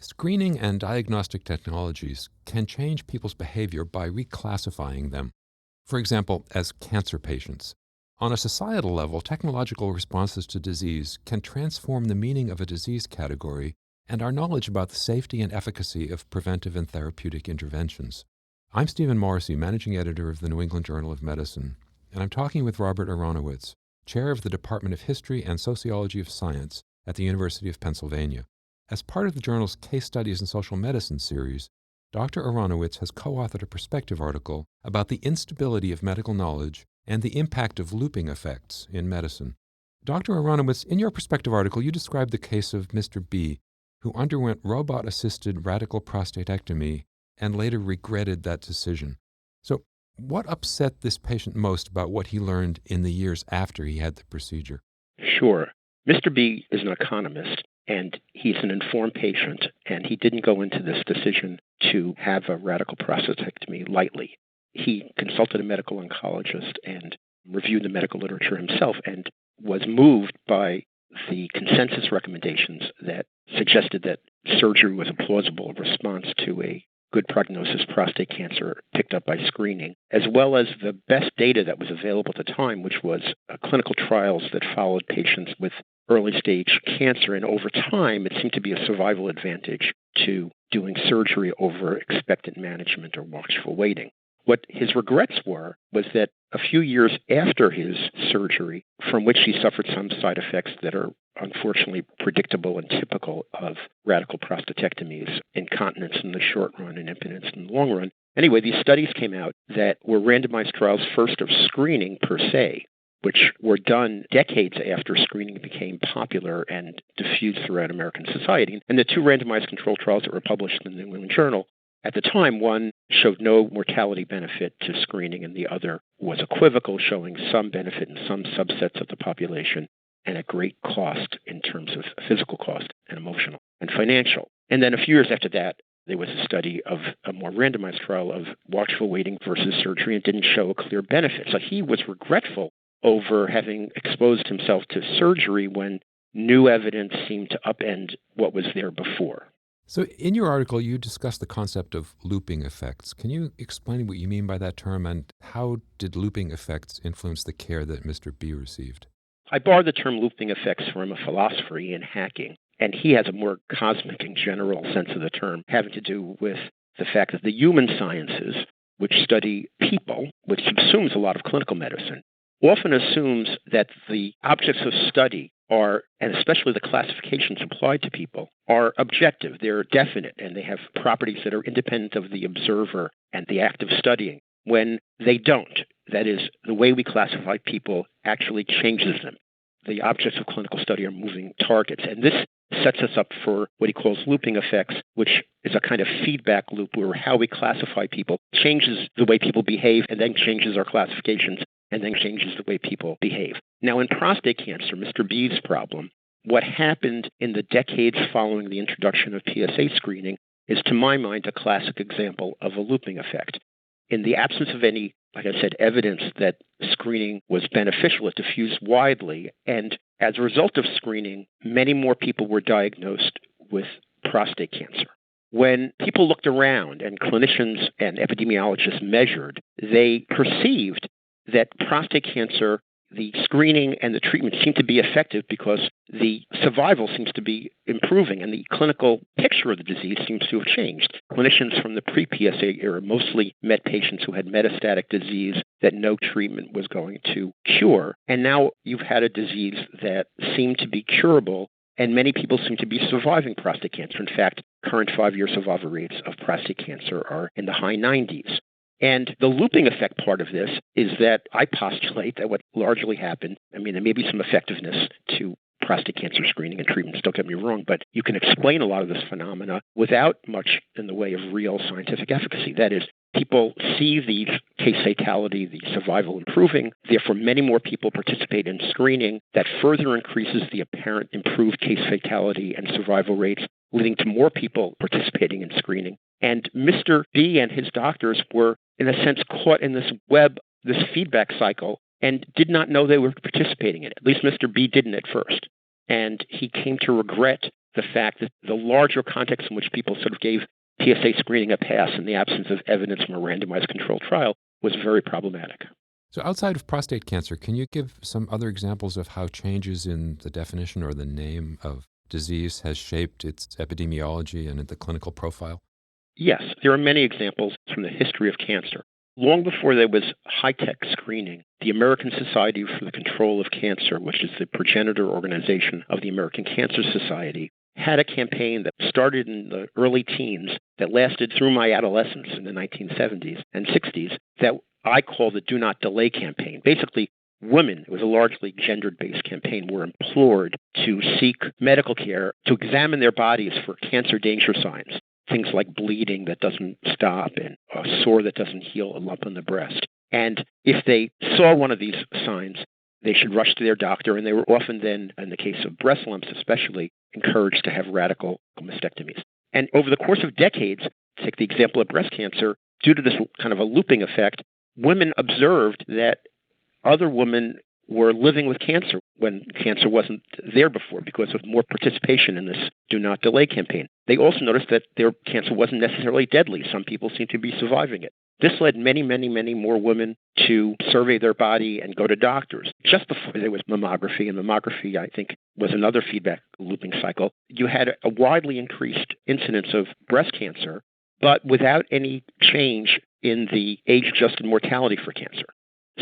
Screening and diagnostic technologies can change people's behavior by reclassifying them. For example, as cancer patients. On a societal level, technological responses to disease can transform the meaning of a disease category and our knowledge about the safety and efficacy of preventive and therapeutic interventions. I'm Stephen Morrissey, managing editor of the New England Journal of Medicine, and I'm talking with Robert Aronowitz, chair of the Department of History and Sociology of Science at the University of Pennsylvania. As part of the journal's Case Studies in Social Medicine series, Dr. Aronowitz has co-authored a perspective article about the instability of medical knowledge and the impact of looping effects in medicine. Dr. Aronowitz, in your perspective article, you described the case of Mr. B, who underwent robot-assisted radical prostatectomy and later regretted that decision. So, what upset this patient most about what he learned in the years after he had the procedure? Sure. Mr. B is an economist, and he's an informed patient, and he didn't go into this decision to have a radical prostatectomy lightly. He consulted a medical oncologist and reviewed the medical literature himself and was moved by the consensus recommendations that suggested that surgery was a plausible response to a good prognosis prostate cancer picked up by screening, as well as the best data that was available at the time, which was clinical trials that followed patients with early-stage cancer. And over time, it seemed to be a survival advantage to doing surgery over expectant management or watchful waiting. What his regrets were was that a few years after his surgery, from which he suffered some side effects that are unfortunately predictable and typical of radical prostatectomies, incontinence in the short run and impotence in the long run. Anyway, these studies came out that were randomized trials, first of screening per se, which were done decades after screening became popular and diffused throughout American society. And the two randomized controlled trials that were published in the New England Journal, at the time, one showed no mortality benefit to screening, and the other was equivocal, showing some benefit in some subsets of the population and at great cost in terms of physical cost and emotional and financial. And then a few years after that, there was a study of a more randomized trial of watchful waiting versus surgery and didn't show a clear benefit. So he was regretful over having exposed himself to surgery when new evidence seemed to upend what was there before. So in your article, you discuss the concept of looping effects. Can you explain what you mean by that term, and how did looping effects influence the care that Mr. B received? I borrowed the term looping effects from a philosopher, Ian Hacking, and he has a more cosmic and general sense of the term, having to do with the fact that the human sciences, which study people, which subsumes a lot of clinical medicine, often assumes that the objects of study are, and especially the classifications applied to people, are objective, they're definite, and they have properties that are independent of the observer and the act of studying, when they don't. That is, the way we classify people actually changes them. The objects of clinical study are moving targets, and this sets us up for what he calls looping effects, which is a kind of feedback loop where how we classify people changes the way people behave and then changes our classifications and then changes the way people behave. Now, in prostate cancer, Mr. B's problem, what happened in the decades following the introduction of PSA screening is, to my mind, a classic example of a looping effect. In the absence of any, like I said, evidence that screening was beneficial, it diffused widely, and as a result of screening, many more people were diagnosed with prostate cancer. When people looked around and clinicians and epidemiologists measured, they perceived that prostate cancer, the screening and the treatment seem to be effective because the survival seems to be improving and the clinical picture of the disease seems to have changed. Clinicians from the pre-PSA era mostly met patients who had metastatic disease that no treatment was going to cure. And now you've had a disease that seemed to be curable, and many people seem to be surviving prostate cancer. In fact, current 5-year survival rates of prostate cancer are in the high 90s. And the looping effect part of this is that I postulate that what largely happened, I mean, there may be some effectiveness to prostate cancer screening and treatments, don't get me wrong, but you can explain a lot of this phenomena without much in the way of real scientific efficacy. That is, people see the case fatality, the survival improving, therefore many more people participate in screening. That further increases the apparent improved case fatality and survival rates, leading to more people participating in screening. And Mr. B and his doctors were, in a sense, caught in this web, this feedback cycle, and did not know they were participating in it. At least Mr. B didn't at first. And he came to regret the fact that the larger context in which people sort of gave PSA screening a pass in the absence of evidence from a randomized controlled trial was very problematic. So outside of prostate cancer, can you give some other examples of how changes in the definition or the name of disease has shaped its epidemiology and the clinical profile? Yes, there are many examples from the history of cancer. Long before there was high-tech screening, the American Society for the Control of Cancer, which is the progenitor organization of the American Cancer Society, had a campaign that started in the early teens that lasted through my adolescence in the 1970s and 60s that I call the Do Not Delay campaign. Basically, women, it was a largely gender-based campaign, were implored to seek medical care, to examine their bodies for cancer danger signs, things like bleeding that doesn't stop and a sore that doesn't heal, a lump on the breast. And if they saw one of these signs, they should rush to their doctor, and they were often then, in the case of breast lumps especially, encouraged to have radical mastectomies. And over the course of decades, take the example of breast cancer, due to this kind of a looping effect, women observed that other women were living with cancer when cancer wasn't there before because of more participation in this Do Not Delay campaign. They also noticed that their cancer wasn't necessarily deadly. Some people seemed to be surviving it. This led many, many, many more women to survey their body and go to doctors. Just before there was mammography, and mammography, I think, was another feedback looping cycle, you had a widely increased incidence of breast cancer, but without any change in the age-adjusted mortality for cancer.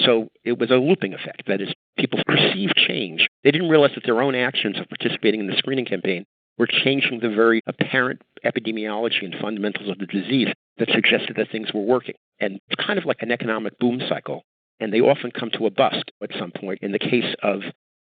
So it was a looping effect. That is, people perceived change. They didn't realize that their own actions of participating in the screening campaign were changing the very apparent epidemiology and fundamentals of the disease that suggested that things were working. And it's kind of like an economic boom cycle, and they often come to a bust at some point. In the case of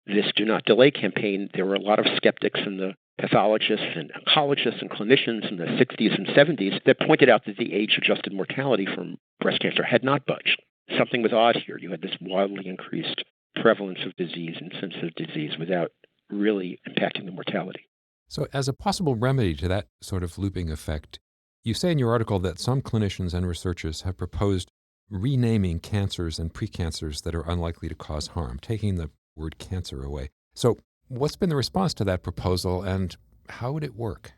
this Do Not Delay campaign, there were a lot of skeptics in the pathologists and oncologists and clinicians in the 60s and 70s that pointed out that the age-adjusted mortality from breast cancer had not budged. Something was odd here. You had this wildly increased prevalence of disease and sensitive disease without really impacting the mortality. So as a possible remedy to that sort of looping effect, you say in your article that some clinicians and researchers have proposed renaming cancers and precancers that are unlikely to cause harm, taking the word cancer away. So what's been the response to that proposal, and how would it work?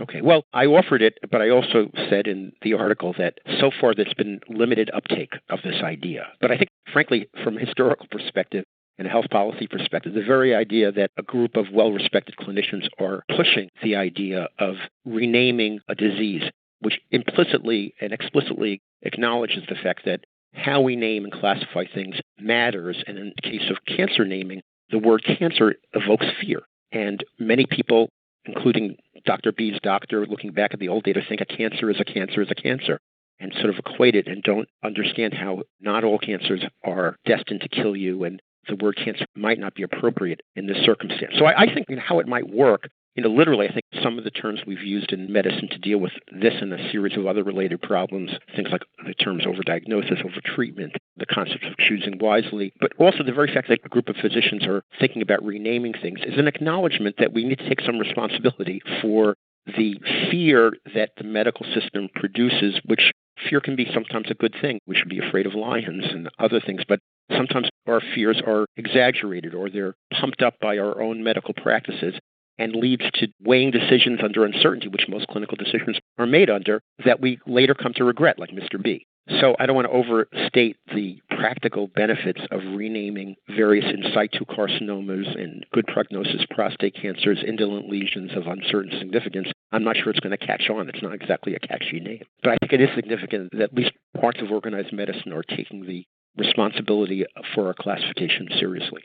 Okay, well, I offered it, but I also said in the article that so far there's been limited uptake of this idea. But I think, frankly, from a historical perspective and a health policy perspective, the very idea that a group of well-respected clinicians are pushing the idea of renaming a disease, which implicitly and explicitly acknowledges the fact that how we name and classify things matters. And in the case of cancer naming, the word cancer evokes fear. And many people, including Dr. B's doctor, looking back at the old data, think a cancer is a cancer is a cancer, and sort of equate it and don't understand how not all cancers are destined to kill you, and the word cancer might not be appropriate in this circumstance. So I think how it might work, literally, I think some of the terms we've used in medicine to deal with this and a series of other related problems, things like the terms overdiagnosis, overtreatment, the concept of choosing wisely, but also the very fact that a group of physicians are thinking about renaming things is an acknowledgement that we need to take some responsibility for the fear that the medical system produces, which fear can be sometimes a good thing. We should be afraid of lions and other things, but sometimes our fears are exaggerated or they're pumped up by our own medical practices and leads to weighing decisions under uncertainty, which most clinical decisions are made under, that we later come to regret, like Mr. B. So I don't want to overstate the practical benefits of renaming various in situ carcinomas and good prognosis prostate cancers, indolent lesions of uncertain significance. I'm not sure it's going to catch on. It's not exactly a catchy name. But I think it is significant that at least parts of organized medicine are taking the responsibility for our classification seriously.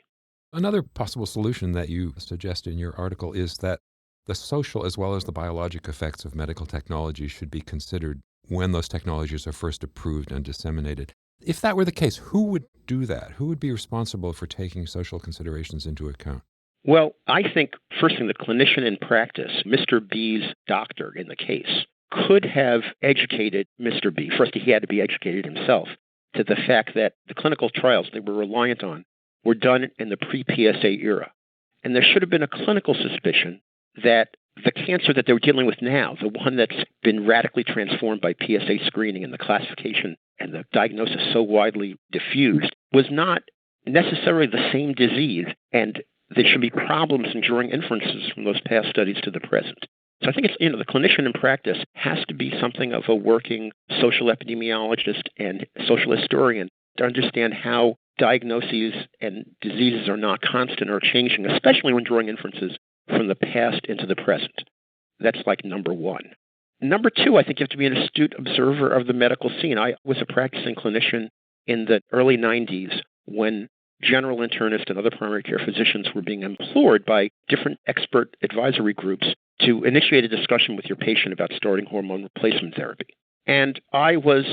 Another possible solution that you suggest in your article is that the social as well as the biologic effects of medical technology should be considered when those technologies are first approved and disseminated. If that were the case, who would do that? Who would be responsible for taking social considerations into account? Well, I think, first thing, the clinician in practice, Mr. B's doctor in the case, could have educated Mr. B. First, he had to be educated himself to the fact that the clinical trials they were reliant on were done in the pre-PSA era. And there should have been a clinical suspicion that the cancer that they were dealing with now, the one that's been radically transformed by PSA screening and the classification and the diagnosis so widely diffused, was not necessarily the same disease. And there should be problems in drawing inferences from those past studies to the present. So I think it's, the clinician in practice has to be something of a working social epidemiologist and social historian to understand how diagnoses and diseases are not constant or changing, especially when drawing inferences from the past into the present. That's like number one. Number two, I think you have to be an astute observer of the medical scene. I was a practicing clinician in the early 90s when general internists and other primary care physicians were being implored by different expert advisory groups to initiate a discussion with your patient about starting hormone replacement therapy. And I was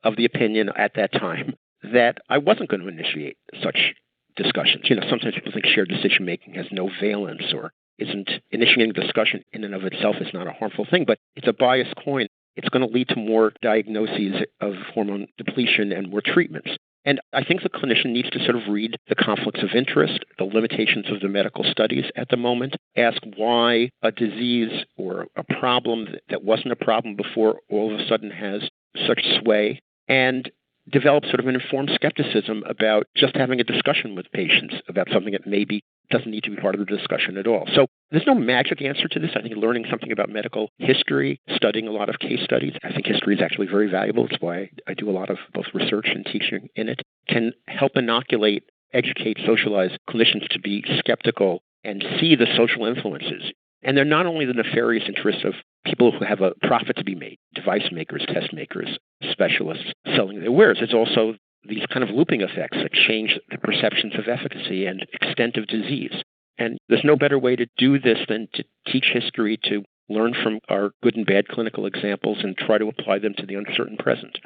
of the opinion at that time that I wasn't going to initiate such discussions. Sometimes people think shared decision-making has no valence or isn't initiating discussion in and of itself is not a harmful thing, but it's a biased coin. It's going to lead to more diagnoses of hormone depletion and more treatments. And I think the clinician needs to sort of read the conflicts of interest, the limitations of the medical studies at the moment, ask why a disease or a problem that wasn't a problem before all of a sudden has such sway, and develop sort of an informed skepticism about just having a discussion with patients about something that maybe doesn't need to be part of the discussion at all. So there's no magic answer to this. I think learning something about medical history, studying a lot of case studies, I think history is actually very valuable. It's why I do a lot of both research and teaching in it, can help inoculate, educate, socialize clinicians to be skeptical and see the social influences. And they're not only the nefarious interests of people who have a profit to be made, device makers, test makers, specialists selling their wares. It's also these kind of looping effects that change the perceptions of efficacy and extent of disease. And there's no better way to do this than to teach history, to learn from our good and bad clinical examples and try to apply them to the uncertain present.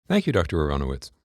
Thank you, Dr. Aronowitz.